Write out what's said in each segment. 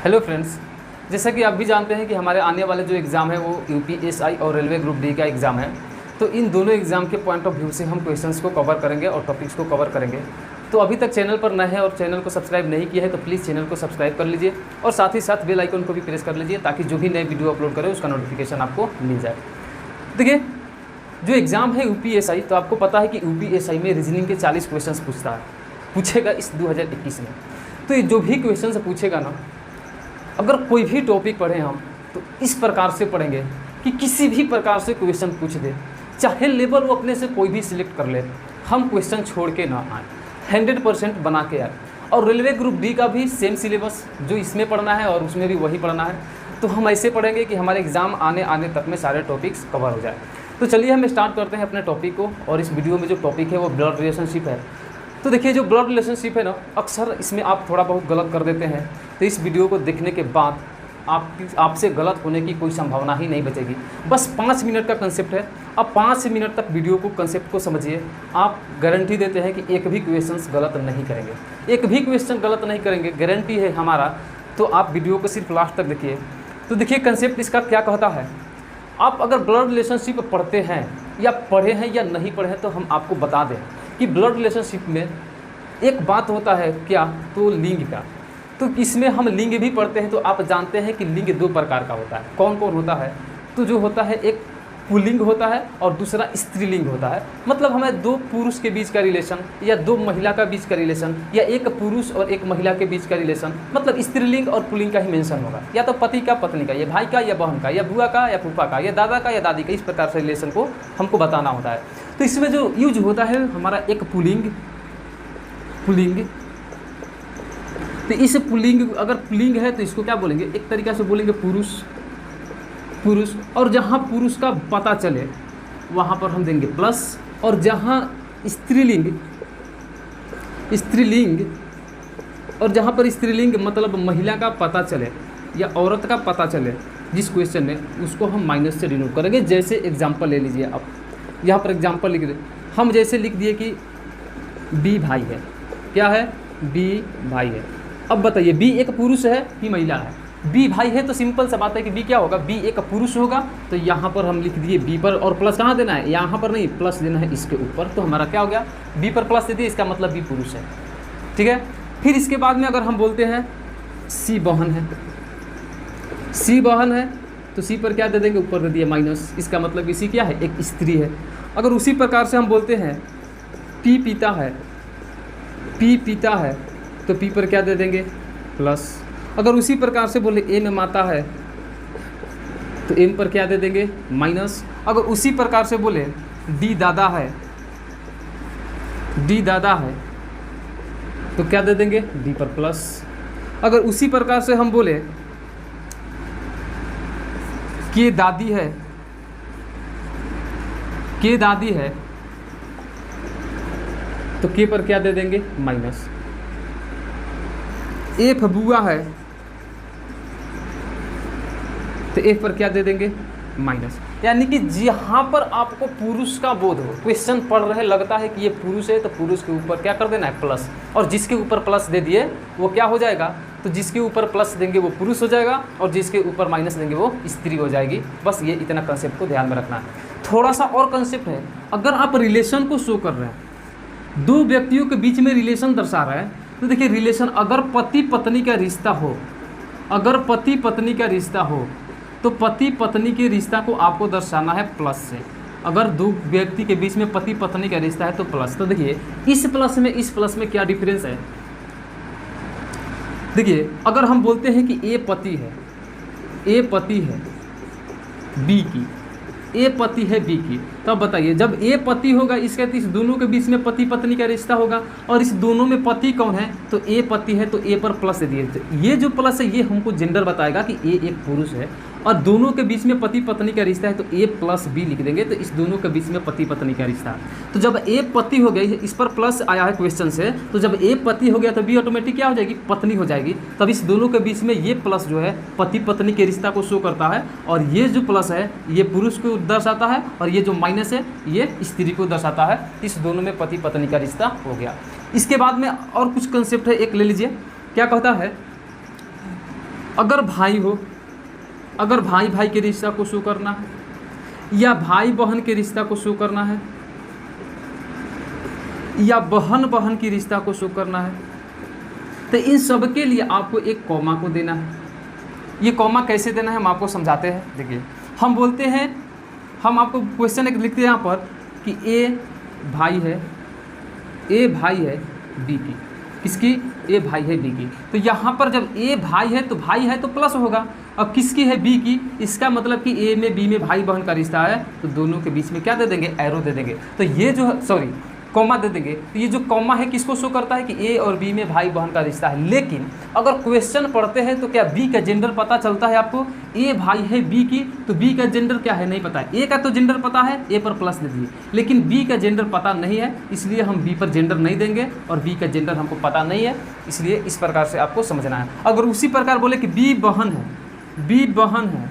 Hello friends, जैसा कि आप भी जानते हैं कि हमारे आने वाले जो एग्ज़ाम है वो यूपीएसआई और रेलवे ग्रुप डी का एग्ज़ाम है। तो इन दोनों एग्ज़ाम के पॉइंट ऑफ व्यू से हम क्वेश्चंस को कवर करेंगे और टॉपिक्स को कवर करेंगे। तो अभी तक चैनल पर नए हैं और चैनल को सब्सक्राइब नहीं किया है तो प्लीज़ चैनल को सब्सक्राइब कर लीजिए और साथ ही साथ बेल आइकन को भी प्रेस कर लीजिए ताकि जो भी नए वीडियो अपलोड करें उसका नोटिफिकेशन आपको मिल जाए। देखिए, जो एग्ज़ाम है यूपीएसआई, तो आपको पता है कि यूपीएसआई में रीजनिंग के 40 क्वेश्चन पूछेगा इस 2021 में। तो ये जो भी क्वेश्चन पूछेगा ना, अगर कोई भी टॉपिक पढ़ें हम तो इस प्रकार से पढ़ेंगे कि किसी भी प्रकार से क्वेश्चन पूछ दे, चाहे लेवल वो अपने से कोई भी सिलेक्ट कर ले, हम क्वेश्चन छोड़ के ना आए, 100% बना के आए। और रेलवे ग्रुप डी का भी सेम सिलेबस जो इसमें पढ़ना है और उसमें भी वही पढ़ना है। तो हम ऐसे पढ़ेंगे कि हमारे एग्ज़ाम आने तक में सारे टॉपिक्स कवर हो जाए। तो चलिए हम स्टार्ट करते हैं अपने टॉपिक को। और इस वीडियो में जो टॉपिक है वो ब्लड रिलेशनशिप है। तो देखिए, जो ब्लड रिलेशनशिप है ना, अक्सर इसमें आप थोड़ा बहुत गलत कर देते हैं। तो इस वीडियो को देखने के बाद आपसे गलत होने की कोई संभावना ही नहीं बचेगी। बस 5 मिनट का कंसेप्ट है। अब 5 मिनट तक वीडियो को, कंसेप्ट को समझिए। आप गारंटी देते हैं कि एक भी क्वेश्चन गलत नहीं करेंगे, एक भी क्वेश्चन गलत नहीं करेंगे, गारंटी है हमारा। तो आप वीडियो को सिर्फ लास्ट तक देखिए। तो देखिए, कंसेप्ट इसका क्या कहता है। आप अगर ब्लड रिलेशनशिप पढ़ते हैं या पढ़े हैं या नहीं पढ़े हैं, तो हम आपको बता दें कि ब्लड रिलेशनशिप में एक बात होता है क्या, तो लिंग का। तो इसमें हम लिंग भी पढ़ते हैं। तो आप जानते हैं कि लिंग 2 प्रकार का होता है। कौन कौन होता है? तो जो होता है, एक पुल्लिंग होता है और दूसरा स्त्रीलिंग होता है। मतलब हमें 2 पुरुष के बीच का रिलेशन या 2 महिला का बीच का रिलेशन या एक पुरुष और एक महिला के बीच का रिलेशन, मतलब स्त्रीलिंग और पुल्लिंग का ही मेंशन होगा। या तो पति का पत्नी का, या भाई का या बहन का, या बुआ का या फूफा का, या दादा का या दादी का, इस प्रकार से रिलेशन को हमको बताना होता है। तो इसमें जो यूज होता है हमारा एक पुल्लिंग। तो इस पुल्लिंग, अगर पुल्लिंग है तो इसको क्या बोलेंगे, एक तरीक़ा से बोलेंगे पुरुष। और जहाँ पुरुष का पता चले वहाँ पर हम देंगे प्लस। और जहाँ स्त्रीलिंग और जहाँ पर स्त्रीलिंग मतलब महिला का पता चले या औरत का पता चले जिस क्वेश्चन में, उसको हम माइनस से डिनोट करेंगे। जैसे एग्जांपल ले लीजिए आप, यहाँ पर एग्जांपल लिख दे। हम जैसे लिख दिए कि बी भाई है। क्या है? बी भाई है। अब बताइए, बी एक पुरुष है कि महिला है? बी भाई है तो सिंपल सा बात है कि बी क्या होगा, बी एक पुरुष होगा। तो यहाँ पर हम लिख दिए बी पर, और प्लस कहाँ देना है, यहाँ पर नहीं, प्लस देना है इसके ऊपर। तो हमारा क्या हो गया, बी पर प्लस दे दिए, इसका मतलब बी पुरुष है। ठीक है। फिर इसके बाद में अगर हम बोलते हैं सी बहन है, तो सी पर क्या दे देंगे, ऊपर दे दिए माइनस, इसका मतलब सी क्या है, एक स्त्री है। अगर उसी प्रकार से हम बोलते हैं पी पिता है, तो पी पर क्या दे देंगे, प्लस। अगर उसी प्रकार से बोले एम माता है, तो एम पर क्या दे देंगे, माइनस। अगर उसी प्रकार से बोले डी दादा है, तो क्या दे देंगे, डी पर प्लस। अगर उसी प्रकार से हम बोले के दादी है, तो के पर क्या दे देंगे, माइनस। एफ बुआ है, तो एफ पर क्या दे देंगे, माइनस। यानी कि जहाँ पर आपको पुरुष का बोध हो, क्वेश्चन पढ़ रहे लगता है कि ये पुरुष है, तो पुरुष के ऊपर क्या कर देना है, प्लस। और जिसके ऊपर प्लस दे दिए वो क्या हो जाएगा, तो जिसके ऊपर प्लस देंगे वो पुरुष हो जाएगा और जिसके ऊपर माइनस देंगे वो स्त्री हो जाएगी। बस ये इतना कंसेप्ट को ध्यान में रखना है। थोड़ा सा और कंसेप्ट है, अगर आप रिलेशन को शो कर रहे हैं, 2 व्यक्तियों के बीच में रिलेशन दर्शा रहा है, तो देखिए रिलेशन अगर पति पत्नी का रिश्ता हो, तो पति पत्नी के रिश्ता को आपको दर्शाना है प्लस से। अगर 2 व्यक्ति के बीच में पति पत्नी का रिश्ता है तो प्लस। तो देखिए इस प्लस में क्या डिफरेंस है। देखिए, अगर हम बोलते हैं कि ए पति है बी की, ए पति है बी की, तब बताइए जब ए पति होगा, इसका इस दोनों के बीच में पति पत्नी का रिश्ता होगा। और इस दोनों में पति कौन है, तो ए पति है, तो ए पर प्लस दे दिए। तो ये जो प्लस है ये हमको जेंडर बताएगा कि ए एक पुरुष है और दोनों के बीच में पति पत्नी का रिश्ता है, तो ए प्लस बी लिख देंगे। तो इस दोनों के बीच में पति पत्नी का रिश्ता है। तो जब ए पति हो गई, इस पर प्लस आया है क्वेश्चन से, तो जब ए पति हो गया तो बी ऑटोमेटिक क्या हो जाएगी, पत्नी हो जाएगी। तब इस दोनों के बीच में ये प्लस जो है पति पत्नी के रिश्ता को शो करता है, और ये जो प्लस है ये पुरुष को दर्शाता है, और ये जो माइनस है ये स्त्री को दर्शाता है। इस दोनों में पति पत्नी का रिश्ता हो गया। इसके बाद में और कुछ कंसेप्ट है, एक ले लीजिए। क्या कहता है, अगर भाई हो, अगर भाई भाई के रिश्ता को शो करना है, या भाई बहन के रिश्ता को शो करना है, या बहन बहन की रिश्ता को शो करना है, तो इन सब के लिए आपको एक कॉमा को देना है। ये कॉमा कैसे देना है हम आपको समझाते हैं। देखिए, हम बोलते हैं, हम आपको क्वेश्चन एक लिखते हैं यहाँ पर कि ए भाई है, ए भाई है बी की, किसकी? ए भाई है बी की। तो यहाँ पर जब ए भाई है तो भाई है तो प्लस होगा, और किसकी है? बी की। इसका मतलब कि ए में बी में भाई बहन का रिश्ता है, तो दोनों के बीच में क्या दे देंगे? एरो दे देंगे। तो ये जो सॉरी कॉमा दे देंगे। तो ये जो कॉमा है किसको शो करता है? कि ए और बी में भाई बहन का रिश्ता है। लेकिन अगर क्वेश्चन पढ़ते हैं तो क्या बी का जेंडर पता चलता है आपको? ए भाई है बी की, तो बी का जेंडर क्या है? नहीं पता है। ए का तो जेंडर पता है, ए पर प्लस दे दीजिए, लेकिन बी का जेंडर पता नहीं है, इसलिए हम बी पर जेंडर नहीं देंगे, और बी का जेंडर हमको पता नहीं है, इसलिए इस प्रकार से आपको समझना है। अगर उसी प्रकार बोले कि बी बहन है, बी बहन है,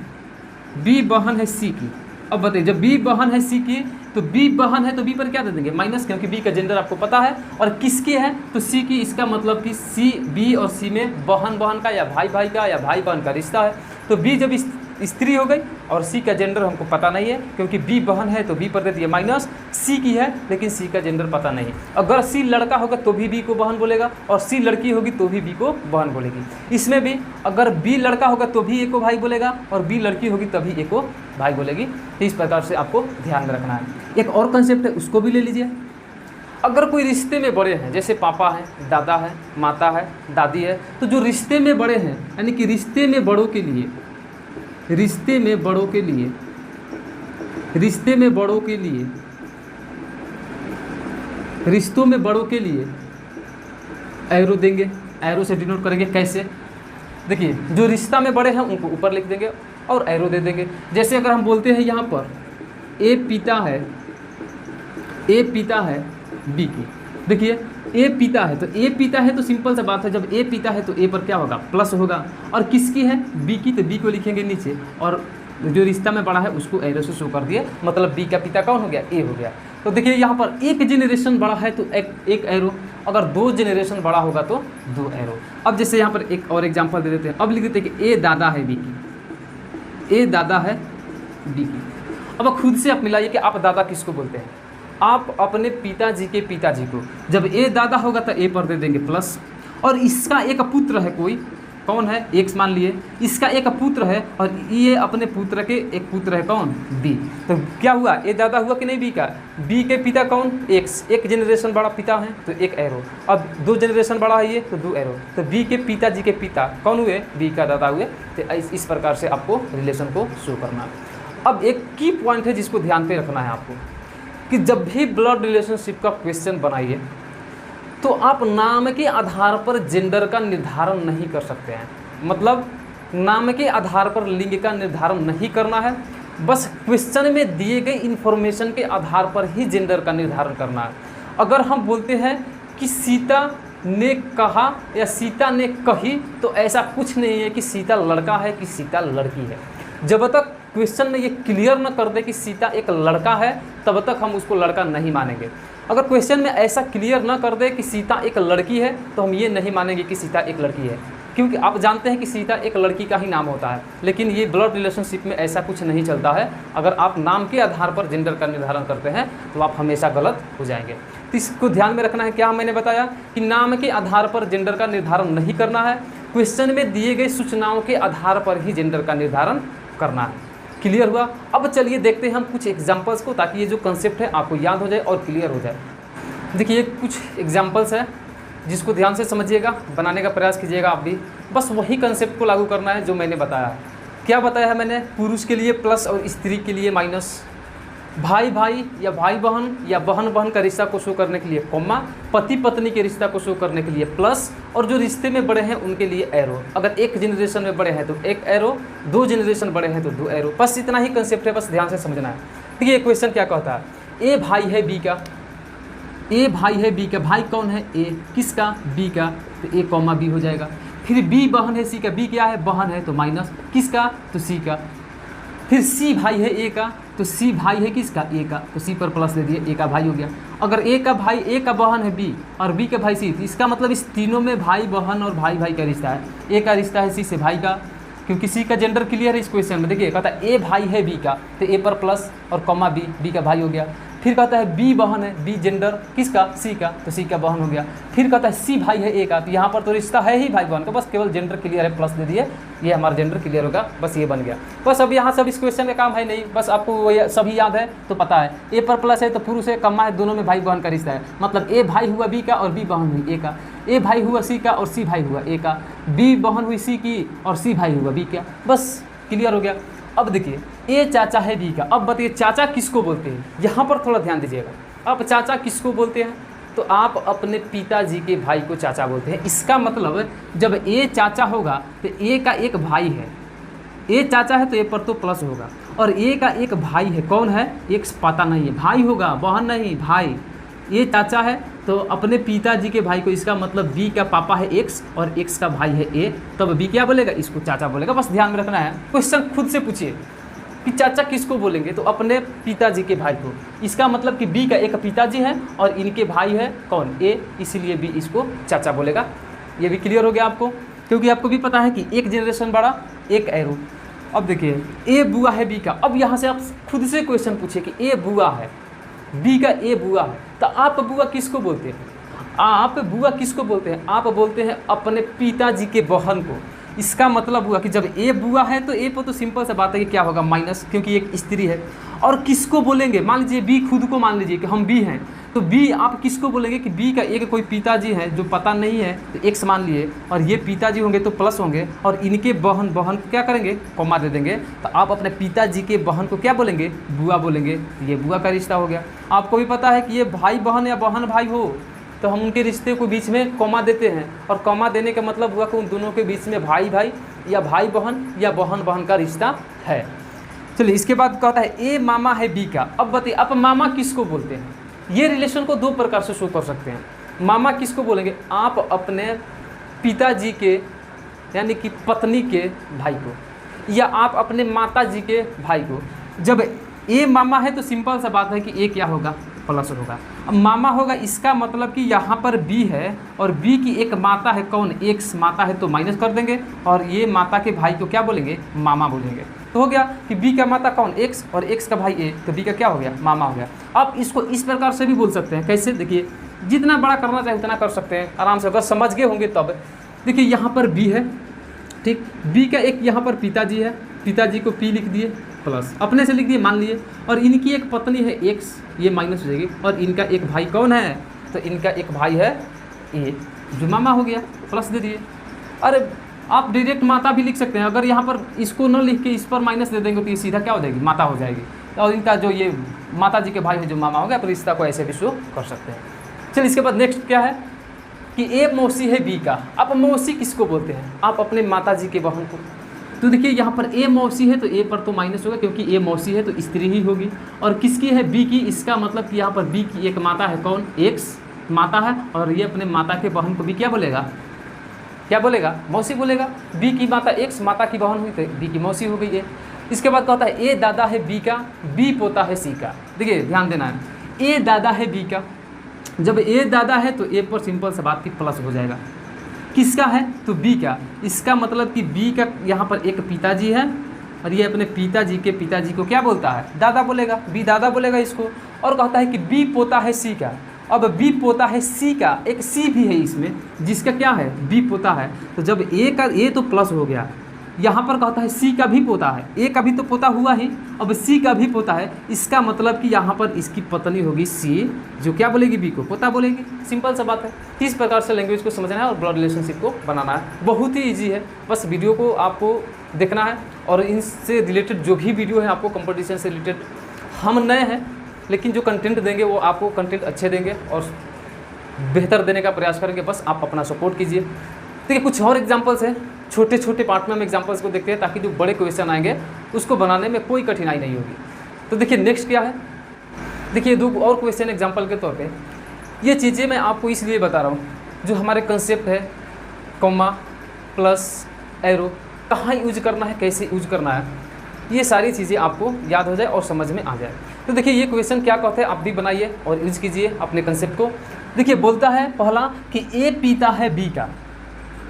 बी बहन है सी की, अब बताइए, जब बी बहन है सी की, तो बी बहन है तो बी पर क्या दे देंगे? माइनस, क्योंकि बी का जेंडर आपको पता है, और किसकी है? तो सी की। इसका मतलब कि सी, बी और सी में बहन बहन का या भाई भाई का या भाई बहन का रिश्ता है। तो बी जब स्त्री हो गई और सी का जेंडर हमको पता नहीं है, क्योंकि बी बहन है तो बी पर दे दिए माइनस, सी की है लेकिन सी का जेंडर पता नहीं। अगर सी लड़का होगा तो भी बी को बहन बोलेगा, और सी लड़की होगी तो भी बी को बहन बोलेगी। इसमें भी अगर बी लड़का होगा तो भी ए को भाई बोलेगा, और बी लड़की होगी तभी ए को भाई बोलेगी। तो इस प्रकार से आपको ध्यान में रखना है। एक और कंसेप्ट है, उसको भी ले लीजिए। अगर कोई रिश्ते में बड़े हैं, जैसे पापा है, दादा है, माता है, दादी है, तो जो रिश्ते में बड़े हैं, यानी कि रिश्ते में बड़ों के लिए, रिश्ते में बड़ों के लिए, रिश्ते में बड़ों के लिए, रिश्तों में बड़ों के लिए एरो देंगे। एरो से डिनोट करेंगे। कैसे? देखिए, जो रिश्ता में बड़े हैं उनको ऊपर लिख देंगे और एरो दे देंगे। जैसे अगर हम बोलते हैं यहाँ पर ए पिता है, ए पिता है बी की। देखिए, ए पिता है, तो ए पिता है तो सिंपल सा बात है, जब ए पिता है तो ए पर क्या होगा? प्लस होगा। और किसकी है? बी की, तो बी को लिखेंगे नीचे, और जो रिश्ता में बड़ा है उसको एरो से शो कर दिए, मतलब बी का पिता कौन हो गया? ए हो गया। तो देखिए, यहाँ पर एक जेनरेशन बड़ा है तो एक एरो, अगर 2 जेनरेशन बड़ा होगा तो 2 एरो। अब जैसे यहाँ पर एक और एग्जाम्पल दे देते हैं। अब लिख देते हैं कि ए दादा है बी की, ए दादा है बी की। अब खुद से आप मिलाइए कि आप दादा किसको बोलते हैं? आप अपने पिताजी के पिताजी को। जब ए दादा होगा तो ए पर दे देंगे प्लस, और इसका एक पुत्र है, कोई कौन है? एक्स मान लिए, इसका एक पुत्र है, और ये अपने पुत्र के एक पुत्र है, कौन? बी। तो क्या हुआ? ए दादा हुआ कि नहीं बी का? बी के पिता कौन? एक्स, एक जनरेशन बड़ा पिता है तो एक एरो। अब 2 जनरेशन बड़ा है ये तो 2 एरो। तो बी के पिताजी के पिता कौन हुए? बी का दादा हुए। तो इस प्रकार से आपको रिलेशन को शो करना है। अब एक की पॉइंट है जिसको ध्यान पे रखना है आपको, कि जब भी ब्लड रिलेशनशिप का क्वेश्चन बनाइए तो आप नाम के आधार पर जेंडर का निर्धारण नहीं कर सकते हैं। मतलब नाम के आधार पर लिंग का निर्धारण नहीं करना है, बस क्वेश्चन में दिए गए इन्फॉर्मेशन के आधार पर ही जेंडर का निर्धारण करना है। अगर हम बोलते हैं कि सीता ने कहा या सीता ने कही, तो ऐसा कुछ नहीं है कि सीता लड़का है कि सीता लड़की है। जब तक क्वेश्चन में ये क्लियर न कर दे कि सीता एक लड़का है, तब तक हम उसको लड़का नहीं मानेंगे। अगर क्वेश्चन में ऐसा क्लियर न कर दे कि सीता एक लड़की है, तो हम ये नहीं मानेंगे कि सीता एक लड़की है, क्योंकि आप जानते हैं कि सीता एक लड़की का ही नाम होता है। लेकिन ये ब्लड रिलेशनशिप में ऐसा कुछ नहीं चलता है। अगर आप नाम के आधार पर जेंडर का निर्धारण करते हैं तो आप हमेशा गलत हो जाएंगे। तो इसको ध्यान में रखना है। क्या मैंने बताया कि नाम के आधार पर जेंडर का निर्धारण नहीं करना है, क्वेश्चन में दिए गए सूचनाओं के आधार पर ही जेंडर का निर्धारण करना है। क्लियर हुआ? अब चलिए देखते हैं हम कुछ एग्जाम्पल्स को, ताकि ये जो कंसेप्ट है आपको याद हो जाए और क्लियर हो जाए। देखिए, कुछ एग्जाम्पल्स है जिसको ध्यान से समझिएगा, बनाने का प्रयास कीजिएगा आप भी। बस वही कंसेप्ट को लागू करना है जो मैंने बताया है। क्या बताया है मैंने? पुरुष के लिए प्लस और स्त्री के लिए माइनस, भाई भाई या भाई बहन या बहन बहन का रिश्ता को शो करने के लिए कॉमा, पति पत्नी के रिश्ता को शो करने के लिए प्लस, और जो रिश्ते में बड़े हैं उनके लिए एरो। अगर 1 जनरेशन में बड़े हैं तो 1 एरो, 2 जनरेशन बड़े हैं तो 2 एरो। बस इतना ही कंसेप्ट है, बस ध्यान से समझना है। देखिए, ये क्वेश्चन क्या कहता है? ए भाई है बी का, ए भाई है बी का, भाई कौन है? ए, किसका? बी का, तो ए कॉमा बी हो जाएगा। फिर बी बहन है सी का, बी क्या है? बहन है तो माइनस, किसका? तो सी का। फिर सी भाई है ए का, तो सी भाई है किसका? ए का, तो सी पर प्लस दे दिए, ए का भाई हो गया। अगर ए का भाई, ए का बहन है बी और बी का भाई सी, तो इसका मतलब इस तीनों में भाई बहन और भाई भाई का रिश्ता है। ए का रिश्ता है सी से भाई का, क्योंकि सी का जेंडर क्लियर है इस क्वेश्चन में। देखिए कहता है ए भाई है बी का, तो ए पर प्लस और कॉमा बी, बी का भाई हो गया। फिर कहता है बी बहन है, बी जेंडर किसका, सी का, तो सी का बहन हो गया। फिर कहता है सी भाई है ए का, तो यहाँ पर तो रिश्ता है ही भाई बहन का, बस केवल जेंडर क्लियर है, प्लस दे दिए, ये हमारा जेंडर क्लियर होगा, बस ये बन गया। बस अब यहाँ सब इस क्वेश्चन का काम है नहीं, बस आपको वो सभी याद है तो पता है। ए पर प्लस है तो पुरुष है, कम्मा है, दोनों में भाई बहन का रिश्ता है, मतलब ए भाई हुआ बी का और बी बहन हुई ए का, ए भाई हुआ सी का और सी भाई हुआ ए का, बी बहन हुई सी की और सी भाई हुआ बी का, बस क्लियर हो गया। अब देखिए ए चाचा है बी का, अब बताइए चाचा किसको बोलते हैं, यहाँ पर थोड़ा ध्यान दीजिएगा। अब चाचा किसको बोलते हैं, तो आप अपने पिताजी के भाई को चाचा बोलते हैं। इसका मतलब जब ए चाचा होगा तो ए का एक भाई है, ए चाचा है तो ए पर तो प्लस होगा, और ए का एक भाई है, कौन है, एक्स पता नहीं है, भाई होगा, बहन नहीं, भाई। ए चाचा है तो अपने पिताजी के भाई को, इसका मतलब बी का पापा है एक्स और एक्स का भाई है ए, तब बी क्या बोलेगा, इसको चाचा बोलेगा। बस ध्यान में रखना है, क्वेश्चन खुद से पूछिए कि चाचा किसको बोलेंगे, तो अपने पिताजी के भाई को। इसका मतलब कि बी का एक पिताजी है और इनके भाई है कौन, ए, इसीलिए बी इसको चाचा बोलेगा। ये भी क्लियर हो गया आपको, क्योंकि आपको भी पता है कि एक जनरेशन बड़ा एक एरो। अब देखिए ए बुआ है बी का, अब यहाँ से आप खुद से क्वेश्चन पूछिए कि ए बुआ है, बी का ए बुआ है, तो आप बुआ किसको बोलते हैं, आप बुआ किसको बोलते हैं, आप बोलते हैं अपने पिताजी के बहन को। इसका मतलब हुआ कि जब ए बुआ है तो ए पर तो सिंपल सा बात है कि क्या होगा, माइनस, क्योंकि एक स्त्री है। और किसको बोलेंगे, मान लीजिए बी खुद को मान लीजिए कि हम बी हैं, तो बी आप किसको बोलेंगे कि बी का एक कोई पिताजी है जो पता नहीं है तो एक्स मान लिए, और ये पिताजी होंगे तो प्लस होंगे, और इनके बहन को क्या करेंगे, कॉमा दे देंगे, तो आप अपने पिताजी के बहन को क्या बोलेंगे, बुआ बोलेंगे। ये बुआ का रिश्ता हो गया। आपको भी पता है कि ये भाई बहन या बहन भाई हो तो हम उनके रिश्ते को बीच में कॉमा देते हैं, और कॉमा देने का मतलब हुआ कि उन दोनों के बीच में भाई भाई या भाई बहन या बहन बहन का रिश्ता है। चलिए इसके बाद कहता है ए मामा है बी का। अब बताइए आप मामा किसको बोलते हैं, ये रिलेशन को दो प्रकार से शो कर सकते हैं। मामा किसको बोलेंगे, आप अपने पिताजी के यानी कि पत्नी के भाई को, या आप अपने माता जी के भाई को। जब ए मामा है तो सिंपल सा बात है कि ए क्या होगा, प्लस होगा। अब मामा होगा, इसका मतलब कि यहाँ पर बी है और बी की एक माता है, कौन, एक्स माता है, तो माइनस कर देंगे, और ये माता के भाई को क्या बोलेंगे, मामा बोलेंगे। तो हो गया कि बी का माता कौन, एक्स, और एक्स का भाई ए, तो बी का क्या हो गया, मामा हो गया। आप इसको इस प्रकार से भी बोल सकते हैं। कैसे, देखिए जितना बड़ा करना चाहे उतना कर सकते हैं आराम से, अगर समझ गए होंगे तब। देखिए यहाँ पर बी है, ठीक, बी का एक यहाँ पर पिताजी है, पिताजी को पी लिख दिए, प्लस अपने से लिख दिए मान लिए, और इनकी एक पत्नी है एक्स, ये माइनस हो जाएगी, और इनका एक भाई कौन है, तो इनका एक भाई है ए, जो मामा हो गया, प्लस दे दिए। अरे आप डायरेक्ट माता भी लिख सकते हैं, अगर यहाँ पर इसको न लिख के इस पर माइनस दे देंगे तो ये सीधा क्या हो जाएगी, माता हो जाएगी, और इनका जो ये माता जी के भाई है जो मामा हो गया, तो रिश्ता को ऐसे भी शो कर सकते हैं। चलिए इसके बाद नेक्स्ट क्या है कि ए मौसी है बी का। अब मौसी किसको बोलते हैं, आप अपने माता जी के बहन को। तो देखिए यहाँ पर ए मौसी है तो ए पर तो माइनस होगा, क्योंकि ए मौसी है तो स्त्री ही होगी, और किसकी है, बी की। इसका मतलब कि यहाँ पर बी की एक माता है, कौन, एक्स माता है, और ये अपने माता के बहन को भी क्या बोलेगा, क्या बोलेगा, मौसी बोलेगा। बी की माता एक्स, माता की बहन हुई तो बी की मौसी हो गई है। इसके बाद कहता है ए दादा है बी का, बी पोता है सी का। देखिए ध्यान देना है, ए दादा है बी का, जब ए दादा है तो ए पर सिंपल सा बात की प्लस हो जाएगा। किसका है, तो बी का। इसका मतलब कि बी का यहाँ पर एक पिताजी है, और ये अपने पिताजी के पिताजी को क्या बोलता है, दादा बोलेगा, बी दादा बोलेगा इसको। और कहता है कि बी पोता है सी का। अब बी पोता है सी का, एक सी भी है इसमें जिसका क्या है, बी पोता है, तो जब ए का ए तो प्लस हो गया, यहाँ पर कहता है सी का भी पोता है, ए का भी तो पोता हुआ ही, अब सी का भी पोता है। इसका मतलब कि यहाँ पर इसकी पत्नी होगी सी, जो क्या बोलेगी, बी को पोता बोलेगी। सिंपल सा बात है। इस प्रकार से लैंग्वेज को समझना है और ब्लड रिलेशनशिप को बनाना है, बहुत ही ईजी है। बस वीडियो को आपको देखना है, और इनसे रिलेटेड जो भी वीडियो है आपको कंपटीशन से रिलेटेड, हम नए हैं लेकिन जो कंटेंट देंगे वो आपको कंटेंट अच्छे देंगे और बेहतर देने का प्रयास करेंगे। बस आप अपना सपोर्ट कीजिए। देखिए कुछ और एग्जांपल्स हैं, छोटे छोटे पार्ट में हम एग्जांपल्स को देखते हैं, ताकि जो बड़े क्वेश्चन आएंगे उसको बनाने में कोई कठिनाई नहीं होगी। तो देखिए नेक्स्ट क्या है, देखिए दो और क्वेश्चन एग्जांपल के तौर पे। ये चीज़ें मैं आपको इसलिए बता रहा हूँ, जो हमारे कंसेप्ट है, कॉमा प्लस एरो कहाँ यूज करना है, कैसे यूज करना है, ये सारी चीज़ें आपको याद हो जाए और समझ में आ जाए। तो देखिए ये क्वेश्चन क्या कहते हैं, आप भी बनाइए और यूज कीजिए अपने कंसेप्ट को। देखिए बोलता है पहला कि ए पिता है बी का,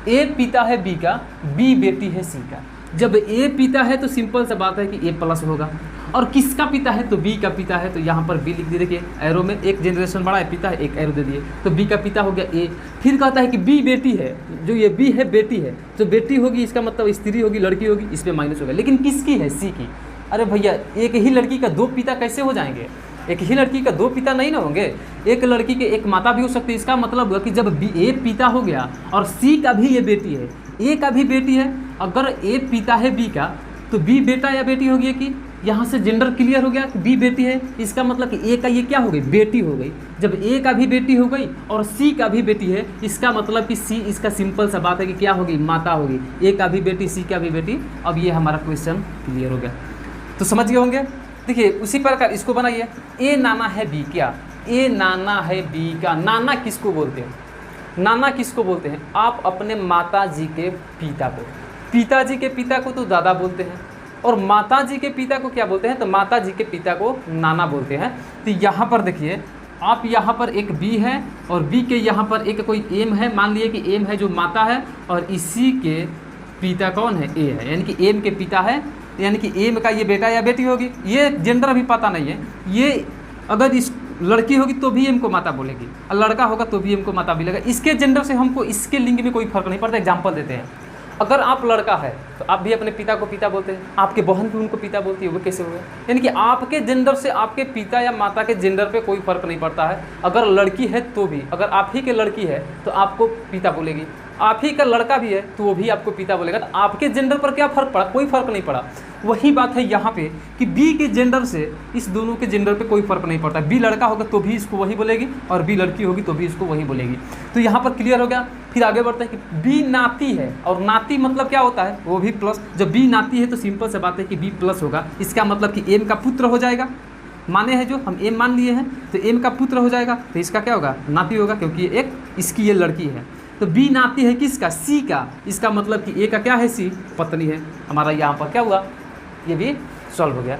ए पिता है बी का, बी बेटी है सी का। जब ए पिता है तो सिंपल सा बात है कि ए प्लस होगा, और किसका पिता है तो बी का पिता है, तो यहाँ पर बी लिख दिए। देखिए एरो में एक जनरेशन बड़ा है, पिता है, एक एरो दे दिए, तो बी का पिता हो गया ए। फिर कहता है कि बी बेटी है, जो ये बी है बेटी है, जो बेटी होगी इसका मतलब स्त्री होगी, लड़की होगी, इसमें माइनस होगा। लेकिन किसकी है? सी की। अरे भैया एक ही लड़की का दो पिता कैसे हो जाएंगे? एक ही लड़की का दो पिता नहीं ना होंगे, एक लड़की के एक माता भी हो सकती है। इसका मतलब हुआ कि जब बी ए पिता हो गया और सी का भी ये बेटी है, ए का भी बेटी है, अगर ए पिता है बी का तो बी बेटा या बेटी हो गई कि यहाँ से जेंडर क्लियर हो गया कि बी बेटी है। इसका मतलब कि ए का ये क्या हो गई? बेटी हो गई। जब ए का भी बेटी हो गई और सी का भी बेटी है, इसका मतलब कि सी, इसका सिंपल सा बात है कि क्या होगी? माता होगी। ए का भी बेटी, सी का भी बेटी। अब ये हमारा क्वेश्चन क्लियर हो गया, तो समझ गए होंगे। देखिए उसी प्रकार इसको बनाइए। ए नाना है बी क्या? ए नाना है बी का। नाना किसको बोलते हैं? नाना किसको बोलते हैं? आप अपने माता जी के पिता को, पिताजी के पिता को तो दादा बोलते हैं, और माता जी के पिता को क्या बोलते हैं? तो माता जी के पिता को नाना बोलते हैं। तो यहाँ पर देखिए, आप यहाँ पर एक बी है और बी के यहाँ पर एक कोई एम है, मान लिए कि एम है जो माता है, और इसी के पिता कौन है? ए है, यानी कि एम के पिता है, यानी कि एम का ये बेटा या बेटी होगी। ये जेंडर अभी पता नहीं है। ये अगर इस लड़की होगी तो भी एम को माता बोलेगी, और लड़का होगा तो भी एम को माता बोलेगा। इसके जेंडर से हमको इसके लिंग में कोई फर्क नहीं पड़ता। एग्जाम्पल देते हैं, अगर आप लड़का है तो आप भी अपने पिता को पिता बोलते हैं, आपके बहन भी उनको पिता बोलती है, वो कैसे हुए? यानी कि आपके जेंडर से आपके पिता या माता के जेंडर पे कोई फर्क नहीं पड़ता है। अगर लड़की है तो भी, अगर आप ही के लड़की है तो आपको पिता बोलेगी, आप ही का लड़का भी है तो वो भी आपको पिता बोलेगा। तो आपके जेंडर पर क्या फ़र्क पड़ा? कोई फ़र्क नहीं पड़ा। वही बात है यहाँ पे कि बी के जेंडर से इस दोनों के जेंडर पे कोई फ़र्क नहीं पड़ता। बी लड़का होगा तो भी इसको वही बोलेगी, और बी लड़की होगी तो भी इसको वही बोलेगी। तो यहाँ पर क्लियर हो गया। फिर आगे बढ़ते हैं कि बी नाती है, और नाती मतलब क्या होता है? वो भी प्लस। जब बी नाती है तो सिंपल से बात है कि बी प्लस होगा। इसका मतलब कि एम का पुत्र हो जाएगा। माने हैं जो हम एम मान लिए हैं, तो एम का पुत्र हो जाएगा, तो इसका क्या होगा? नाती होगा, क्योंकि एक इसकी ये लड़की है। तो बी नाती है किसका? सी का। इसका मतलब कि ए का क्या है? सी पत्नी है। हमारा यहाँ पर क्या हुआ? ये भी सॉल्व हो गया।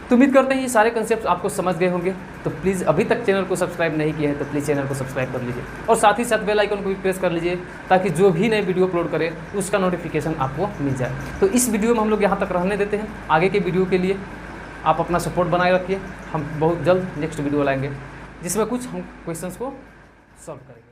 तो उम्मीद करते हैं ये सारे कंसेप्ट आपको समझ गए होंगे। तो प्लीज़ अभी तक चैनल को सब्सक्राइब नहीं किया है तो प्लीज़ चैनल को सब्सक्राइब कर लीजिए, और साथ ही साथ बेल आइकन को भी प्रेस कर लीजिए, ताकि जो भी नए वीडियो अपलोड करें उसका नोटिफिकेशन आपको मिल जाए। तो इस वीडियो में हम लोग यहाँ तक रहने देते हैं। आगे के वीडियो के लिए आप अपना सपोर्ट बनाए रखिए। हम बहुत जल्द नेक्स्ट वीडियो लाएंगे जिसमें कुछ हम क्वेश्चंस को सॉल्व करेंगे।